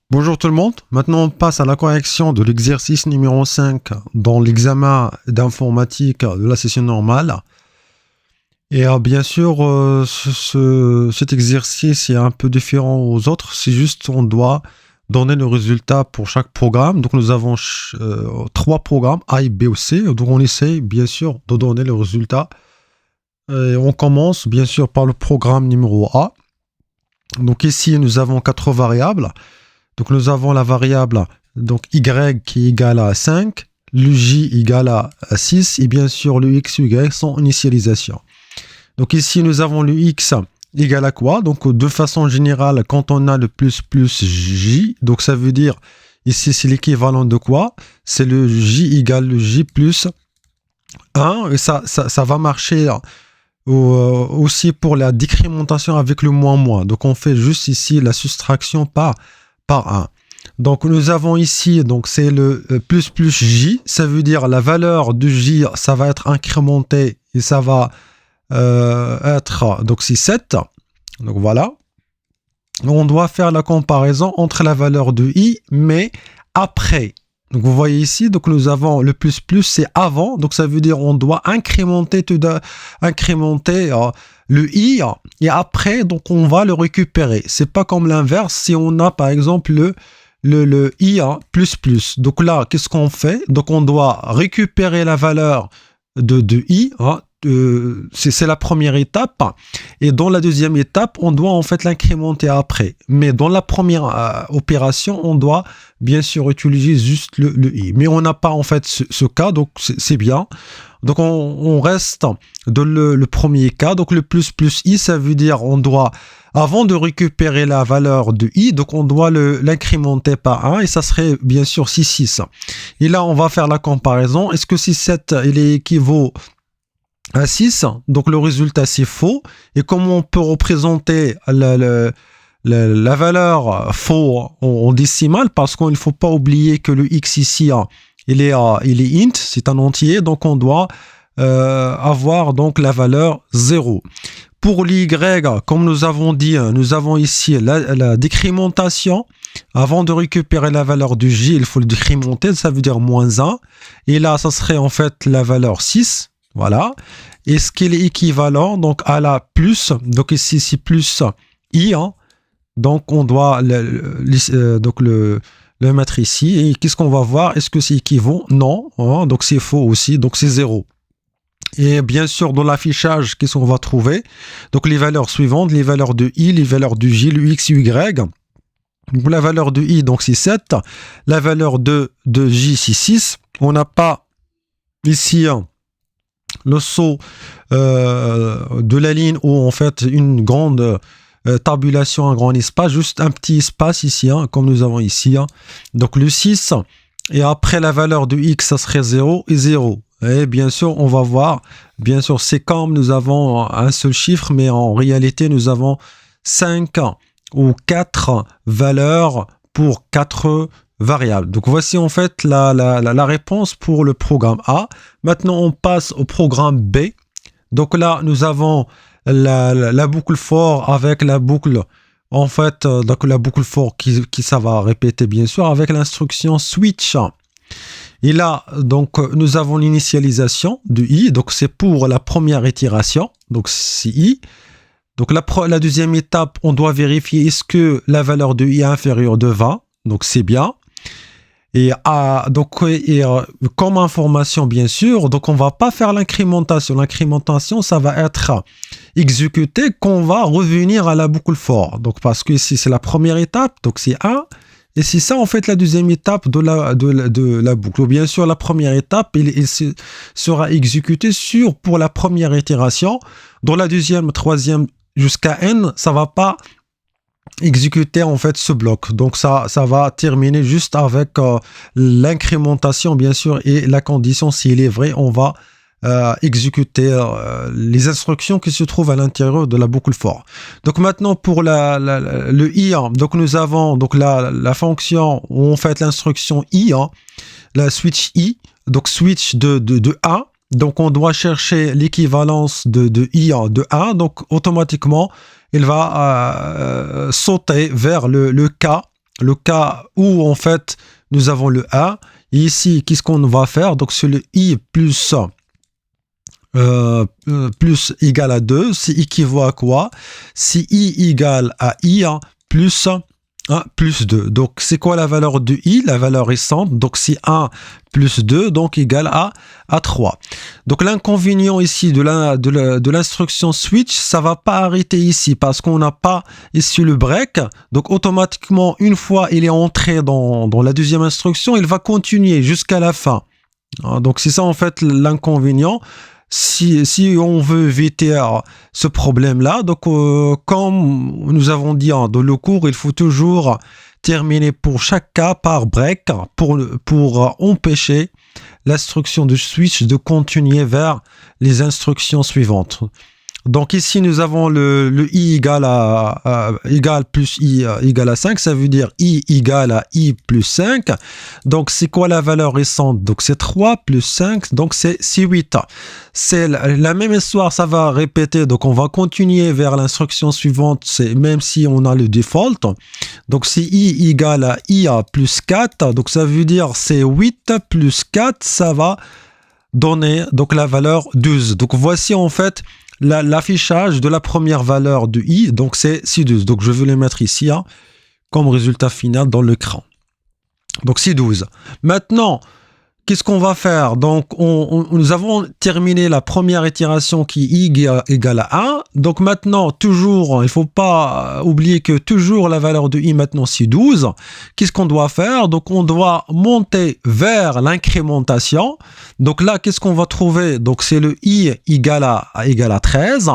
Bonjour tout le monde, maintenant on passe à la correction de l'exercice numéro 5 dans l'examen d'informatique de la session normale. Et bien sûr, cet exercice est un peu différent aux autres, c'est juste on doit donner le résultat pour chaque programme. Donc nous avons trois programmes, A, B ou C, donc on essaye bien sûr de donner le résultat. Et on commence bien sûr par le programme numéro A. Donc ici nous avons quatre variables. Donc nous avons la variable donc y qui est égale à 5, le j égale à 6 et bien sûr le x et y sont initialisation. Donc ici nous avons le x égale à quoi? Donc de façon générale, quand on a le plus j, donc ça veut dire ici c'est l'équivalent de quoi? C'est le j égale le j plus 1 et ça va marcher aussi pour la décrémentation avec le moins. Donc on fait juste ici la soustraction par 1. Donc nous avons ici, donc c'est le plus j, ça veut dire la valeur de j, ça va être incrémenté et ça va être, donc c'est 7. Donc voilà. On doit faire la comparaison entre la valeur de i, mais après. Donc vous voyez ici, donc nous avons le plus c'est avant, donc ça veut dire on doit incrémenter le i et après donc on va le récupérer. C'est pas comme l'inverse si on a par exemple le i plus. Donc là qu'est-ce qu'on fait? Donc on doit récupérer la valeur de i. C'est la première étape et dans la deuxième étape on doit en fait l'incrémenter après, mais dans la première opération on doit bien sûr utiliser juste le i, mais on n'a pas en fait ce cas, donc c'est bien. Donc on reste dans le premier cas, donc le plus i, ça veut dire on doit, avant de récupérer la valeur de i, donc on doit l'incrémenter par 1 et ça serait bien sûr 6. Et là on va faire la comparaison, est-ce que 7 il est équivaut à 6, donc le résultat c'est faux. Et comment on peut représenter la valeur faux en décimale, parce qu'il ne faut pas oublier que le x ici il est int, c'est un entier, donc on doit avoir donc la valeur 0. Pour l'y, comme nous avons dit, nous avons ici la décrémentation. Avant de récupérer la valeur du j, il faut le décrémenter, ça veut dire moins 1. Et là, ça serait en fait la valeur 6. Voilà. Est-ce qu'il est équivalent donc à la plus? Donc ici c'est plus i. Donc on doit le mettre ici. Et qu'est-ce qu'on va voir? Est-ce que c'est équivalent? Non. Donc c'est faux aussi. Donc c'est 0. Et bien sûr, dans l'affichage, qu'est-ce qu'on va trouver? Donc les valeurs suivantes, les valeurs de i, les valeurs du j, le x et y. Donc la valeur de i, donc c'est 7. La valeur de j, c'est 6. On n'a pas ici le saut de la ligne où en fait une grande tabulation, un grand espace, juste un petit espace ici, comme nous avons ici. Donc le 6, et après la valeur de x, ça serait 0 et 0. Et bien sûr, on va voir, bien sûr, c'est comme nous avons un seul chiffre, mais en réalité, nous avons 5 ou 4 valeurs pour 4 variable. Donc voici en fait la réponse pour le programme A. Maintenant on passe au programme B. Donc là nous avons la boucle for avec la boucle en fait donc la boucle for qui ça va répéter bien sûr avec l'instruction switch. Et là donc nous avons l'initialisation de i, donc c'est pour la première itération, donc c'est i. Donc la deuxième étape, on doit vérifier est-ce que la valeur de i est inférieure de 20, donc c'est bien. Et, comme information, bien sûr, donc on ne va pas faire l'incrémentation. L'incrémentation, ça va être exécuté quand on va revenir à la boucle for. Donc, parce que ici, c'est la première étape, donc c'est 1. Et c'est ça, en fait, la deuxième étape de la boucle. Bien sûr, la première étape, il sera exécuté pour la première itération. Dans la deuxième, troisième, jusqu'à n, ça ne va pas exécuter en fait ce bloc, donc ça va terminer juste avec l'incrémentation bien sûr, et la condition s'il est vrai, on va exécuter les instructions qui se trouvent à l'intérieur de la boucle for. Donc maintenant pour le i, donc nous avons donc la fonction où on fait l'instruction i, la switch i, donc switch de 1. Donc on doit chercher l'équivalence de i de 1, donc automatiquement il va sauter vers le K le cas où en fait nous avons le A. Et ici, qu'est-ce qu'on va faire? Donc c'est le I plus égal à 2, c'est équivaut à quoi? Si I égale à I plus 1 plus 2. Donc, c'est quoi la valeur de I? La valeur est simple. Donc, c'est 1 plus 2, donc égal à 3. Donc, l'inconvénient ici de l'instruction switch, ça va pas arrêter ici parce qu'on n'a pas ici le break. Donc, automatiquement, une fois il est entré dans la deuxième instruction, il va continuer jusqu'à la fin. Donc, c'est ça en fait l'inconvénient. Si on veut éviter ce problème-là, donc comme nous avons dit dans le cours, il faut toujours terminer pour chaque cas par break pour empêcher l'instruction de switch de continuer vers les instructions suivantes. Donc ici, nous avons le I égale plus I égale à 5, ça veut dire I égale à I plus 5. Donc, c'est quoi la valeur récente? Donc, c'est 3 plus 5, donc c'est 8. C'est la même histoire, ça va répéter. Donc, on va continuer vers l'instruction suivante, même si on a le default. Donc, si I égale à I plus 4, donc ça veut dire c'est 8 plus 4, ça va donner donc la valeur 12. Donc, voici en fait l'affichage de la première valeur de I, donc c'est 12. Donc je vais le mettre ici comme résultat final dans l'écran. Donc c'est 12. Maintenant, qu'est-ce qu'on va faire? Donc nous avons terminé la première itération qui est égale à 1. Donc maintenant, toujours, il ne faut pas oublier que toujours la valeur de I maintenant c'est 12. Qu'est-ce qu'on doit faire? Donc on doit monter vers l'incrémentation. Donc là, qu'est-ce qu'on va trouver? Donc c'est le I égale à 13.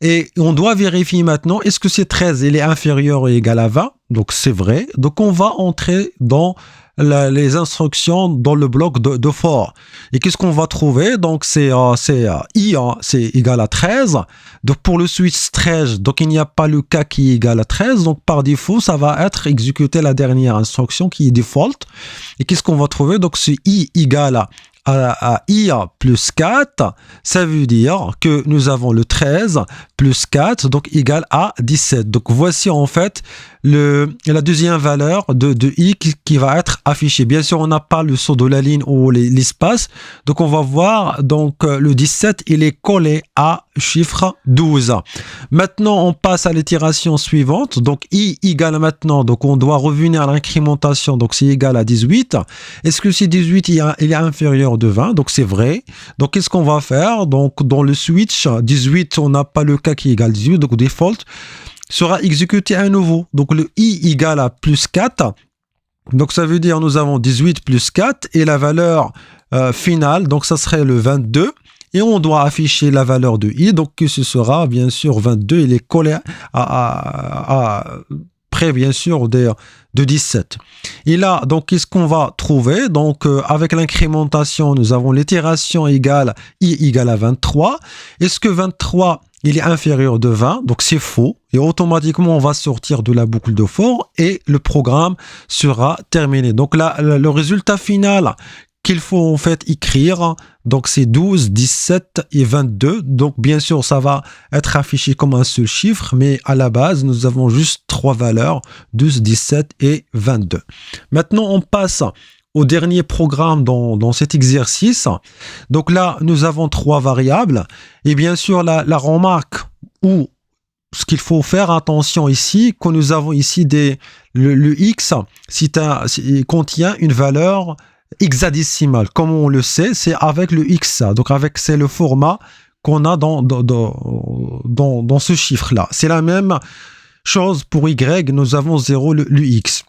Et on doit vérifier maintenant, est-ce que c'est 13, il est inférieur ou égal à 20? Donc c'est vrai. Donc on va entrer dans les instructions dans le bloc de for. Et qu'est-ce qu'on va trouver? Donc c'est I, c'est égal à 13. Donc pour le switch 13, donc il n'y a pas le cas qui est égal à 13. Donc par défaut, ça va être exécuté la dernière instruction qui est default. Et qu'est-ce qu'on va trouver? Donc c'est I égale à I plus 4, ça veut dire que nous avons le 13 plus 4, donc égal à 17. Donc voici en fait la deuxième valeur de I qui va être affichée. Bien sûr, on n'a pas le saut de la ligne ou l'espace, donc on va voir, donc le 17, il est collé à chiffre 12. Maintenant, on passe à l'itération suivante, donc I égale maintenant, donc on doit revenir à l'incrémentation, donc c'est égal à 18. Est-ce que c'est 18, il est inférieur de 20? Donc c'est vrai. Donc qu'est-ce qu'on va faire? Donc dans le switch 18, on n'a pas le cas qui égale 18, donc default sera exécuté à nouveau. Donc le I égale à plus 4. Donc ça veut dire nous avons 18 plus 4 et la valeur finale, donc ça serait le 22. Et on doit afficher la valeur de I, donc ce sera bien sûr 22, il est collé près bien sûr de 17. Et là, donc qu'est-ce qu'on va trouver? Donc avec l'incrémentation, nous avons l'itération égale I égale à 23. Est-ce que 23 il est inférieur de 20, donc c'est faux. Et automatiquement, on va sortir de la boucle de for et le programme sera terminé. Donc là, le résultat final qu'il faut en fait écrire, donc c'est 12, 17 et 22. Donc bien sûr, ça va être affiché comme un seul chiffre, mais à la base, nous avons juste trois valeurs, 12, 17 et 22. Maintenant, on passe au dernier programme dans cet exercice. Donc là, nous avons trois variables. Et bien sûr, la remarque ou ce qu'il faut faire attention ici, que nous avons ici le x, il contient une valeur hexadécimale. Comme on le sait, c'est avec le x. Donc c'est le format qu'on a dans ce chiffre-là. C'est la même chose pour y, nous avons 0, le x.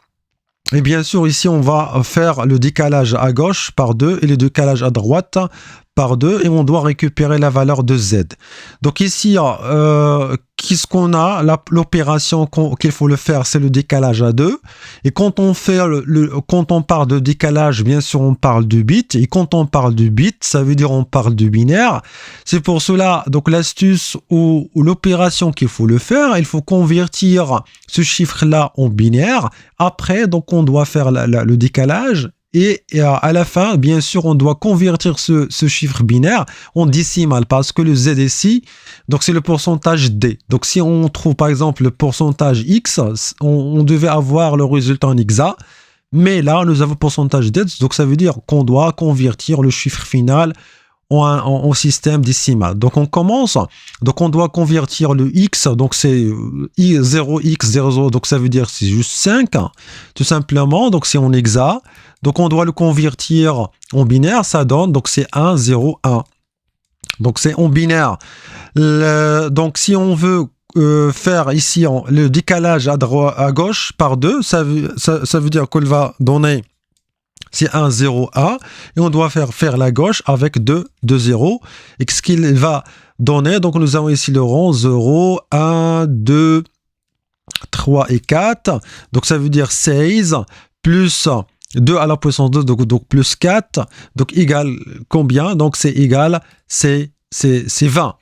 Et bien sûr, ici, on va faire le décalage à gauche par 2 et le décalage à droite par 2 et on doit récupérer la valeur de z. Donc ici, qu'est-ce qu'on a? L'opération qu'il faut le faire, c'est le décalage à 2. Et quand on fait quand on parle de décalage, bien sûr, on parle de bit. Et quand on parle de bit, ça veut dire on parle de binaire. C'est pour cela, donc l'astuce ou l'opération qu'il faut le faire, il faut convertir ce chiffre-là en binaire. Après, donc on doit faire le décalage Et à la fin, bien sûr, on doit convertir ce chiffre binaire en décimal parce que le Z ici, donc c'est le pourcentage D. Donc si on trouve par exemple le pourcentage X, on devait avoir le résultat en hexa. Mais là, nous avons pourcentage D, donc ça veut dire qu'on doit convertir le chiffre final en système décimal. Donc on commence, donc on doit convertir le X, donc c'est 0x00, donc ça veut dire c'est juste 5, tout simplement, donc c'est en hexa. Donc on doit le convertir en binaire, ça donne, donc c'est 1, 0, 1. Donc c'est en binaire. Donc si on veut faire ici le décalage à gauche par 2, ça veut dire qu'on va donner, c'est 1, 0, 1, et on doit faire la gauche avec 2, 0. Et ce qu'il va donner, donc nous avons ici le rond 0, 1, 2, 3 et 4. Donc ça veut dire 16 plus 2 à la puissance 2, donc plus 4, donc égal combien? Donc c'est égal, c'est 20.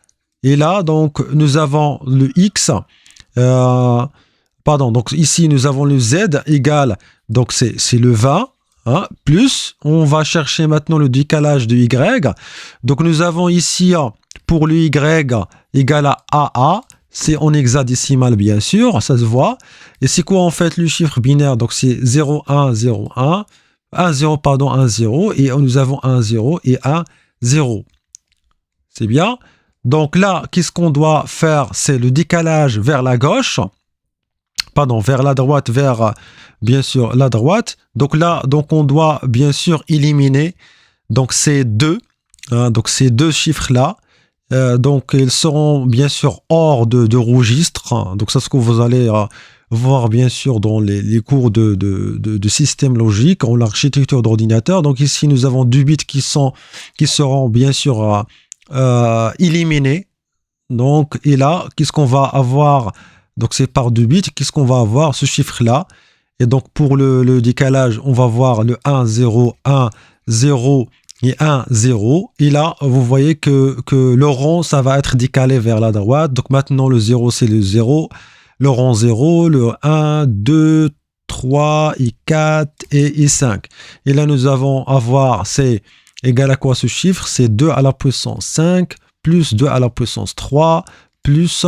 Et là, donc, nous avons le X, pardon, donc ici, nous avons le Z égal, donc c'est le 20, hein, plus, on va chercher maintenant le décalage de Y. Donc nous avons ici, pour le Y égal à AA, c'est en hexadécimal bien sûr, ça se voit. Et c'est quoi en fait le chiffre binaire? Donc c'est 0, 1, 0, 1, 1, 0, pardon, 1, 0, et nous avons 1, 0 et 1, 0. C'est bien. Donc là, qu'est-ce qu'on doit faire? C'est le décalage vers la gauche, pardon, vers la droite, vers bien sûr la droite. Donc là, donc on doit bien sûr éliminer donc ces deux, hein, donc ces deux chiffres-là. Donc ils seront bien sûr hors de registre, hein. Donc c'est ce que vous allez voir bien sûr dans les cours de système logique en l'architecture d'ordinateur. Donc ici nous avons 2 bits qui seront bien sûr éliminés. Donc et là qu'est-ce qu'on va avoir? Donc c'est par 2 bits, qu'est-ce qu'on va avoir? Ce chiffre là. Et donc pour le décalage on va voir le 1 0 1 0 et 1, 0. Et là, vous voyez que le rond, ça va être décalé vers la droite. Donc maintenant, le 0, c'est le 0. Le rond 0, le 1, 2, 3, et 4 et 5. Et là, nous allons avoir, c'est égal à quoi ce chiffre? C'est 2 à la puissance 5 plus 2 à la puissance 3 plus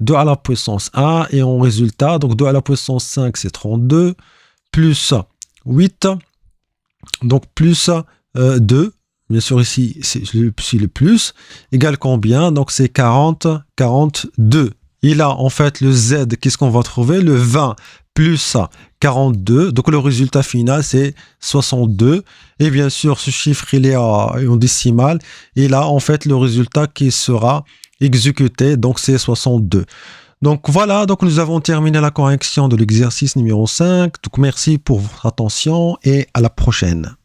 2 à la puissance 1. Et en résultat, donc 2 à la puissance 5, c'est 32 plus 8. Donc plus 2, bien sûr ici c'est le plus, égale combien? Donc c'est 40, 42. Et là en fait le Z, qu'est-ce qu'on va trouver? Le 20 plus 42, donc le résultat final c'est 62. Et bien sûr ce chiffre il est en décimale. Et là en fait le résultat qui sera exécuté, donc c'est 62. Donc voilà, donc nous avons terminé la correction de l'exercice numéro 5. Donc merci pour votre attention et à la prochaine.